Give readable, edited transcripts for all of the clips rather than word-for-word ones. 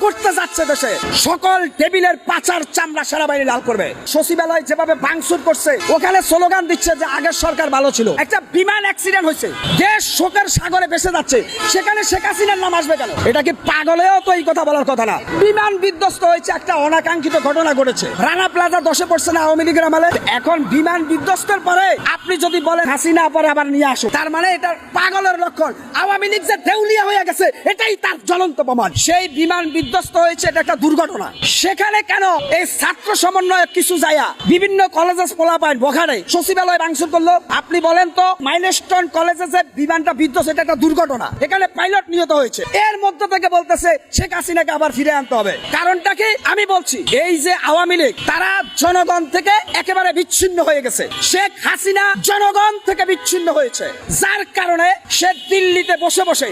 করতে যাচ্ছে দেশে সকল টেবিলের পাচার চামড়া সেনাবাহিনী লাল করবে। সচিবালয় যেভাবে ভাঙচুর করছে, ওখানে স্লোগান দিচ্ছে যে আগের সরকার ভালো ছিল। একটা বিমান অ্যাক্সিডেন্ট হয়েছে, দেশ শোকের সাগরে ভেসে যাচ্ছে, সেখানে শেখ হাসিনার নাম আসবে কেন? এটা কি পাগলেও তো এই কথা বলার কথা না। বিমান বিধ্বস্ত হয়েছে, একটা অনাকাঙ্ক্ষিত ঘটনা ঘটেছে। রানা প্লাজা ধসে পড়ছে না আওয়ামী লীগের আমলে? এখন বিমান বিধ্বস্তের পরে আপনি যদি বলেন হাসিনা পরে আবার নিয়ে আসো, তার মানে এটা পাগলের লক্ষণ। আওয়ামী লীগ যে দেউলিয়া হয়ে গেছে এটাই তার জ্বলন্ত প্রমাণ। সেই বিমান বিধ্বস্ত হয়েছে, এটা একটা দুর্ঘটনা। সেখানে কেন এই ছাত্র সমন্বয়ক কিছু যায়া বিভিন্ন কলেজে পোলাপাইন বখারে সচিবালয় ভাঙচুর করলো? আপনি বলেন তো, মাইলস্টোন কলেজে যে বিমানটা বিধ্বস্ত, এটা একটা দুর্ঘটনা, এখানে পাইলট নিহত হয়েছে। এর মধ্যে থেকে বলতেছে শেখ হাসিনাকে আবার ফিরে আনতে হবে। কারণটা কি? আমি বলছি, এই যে আওয়ামী লীগ, তারা জনগণ থেকে একেবারে বিচ্ছিন্ন হয়ে গেছে। শেখ হাসিনা জনগণ থেকে বিচ্ছিন্ন হয়েছে, যার কারণে সে দিল্লিতে বসে বসে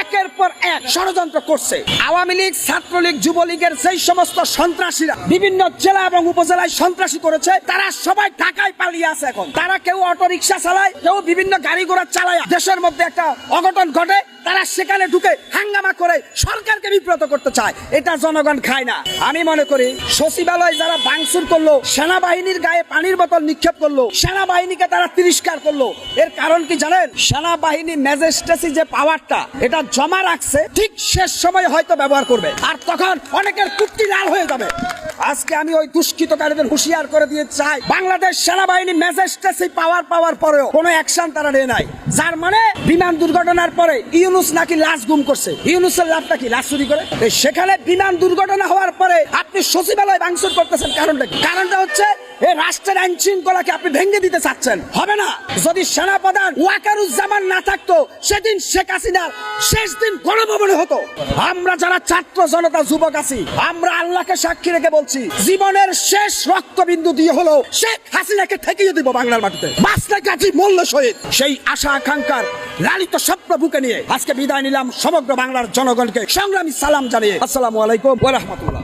একের পর এক ষড়যন্ত্র করছে। আওয়ামী লীগ, ছাত্রলীগ, যুবলীগের সেই সমস্ত সন্ত্রাসীরা বিভিন্ন জেলা এবং উপজেলায় সন্ত্রাসী করেছে, তারা সবাই ঢাকায় পালিয়ে আছে। এখন তারা কেউ অটোরিকশা চালায়, কেউ বিভিন্ন গাড়ি ঘোড়া চালায়, দেশের মধ্যে একটা অঘটন ঘটে, তারা সেখানে ঢুকে হাঙ্গামা করে সরকারকে বিব্রত করতে চায়। এটা জনগণ খায় না। আমি মনে করি সচিবালয় যারা ভাঙচুর করলো, সেনাবাহিনীর গায়ে পানির বোতল নিক্ষেপ করলো, সেনাবাহিনীকে তারা তিরস্কার করলো, এর কারণ কি জানেন? সেনাবাহিনী ম্যাজিস্ট্রেসি যে পাওয়ারটা এটা জমা রাখছে, ঠিক শেষ সময় হয়তো ব্যবহার করবে, আর তখন অনেকের কুট্টি লাল হয়ে যাবে। আজকে আমি ওই দুষ্কৃতকারীদের হুঁশিয়ার করে দিয়ে চাই, বাংলাদেশ সেনাবাহিনী ম্যাজিস্ট্রেসি পাওয়ার পরেও কোনো অ্যাকশন তারা নেয় নাই। যার মানে বিমান দুর্ঘটনার পরে ইউনুস নাকি লাশ গুম করছে। ইউনুসের লাভটা কি? লাশ চুরি করে। সেখানে বিমান দুর্ঘটনা হওয়ার পরে আপনি সচিবালয় ভাঙচুর করতেছেন, কারণটা কি? কারণটা হচ্ছে এই রাষ্ট্রের আইন শৃঙ্খলাকে আপনি ভেঙে দিতে চাচ্ছেন। হবে না। যদি সেনাপ্রধান ওয়াকারুজ্জামান না থাকতো, সেদিন শেখ হাসিনার শেষ দিন গণভবনে হতো। আমরা যারা ছাত্র জনতা যুবক আছি, আমরা আল্লাহকে সাক্ষী রেখে বলছি, জীবনের শেষ রক্তবিন্দু দিয়ে হলো শেখ হাসিনাকে ঠেকিয়ে দিব বাংলার মাটিতে। বাঁচলে কাজী মূল্য শহীদ। সেই আশা আকাঙ্ক্ষার লালিত স্বপ্ন বুকে নিয়ে আজকে বিদায় নিলাম সমগ্র বাংলার জনগণকে সংগ্রামী সালাম জানিয়ে। আসসালামু আলাইকুম ওয়া রাহমাতুল্লাহ।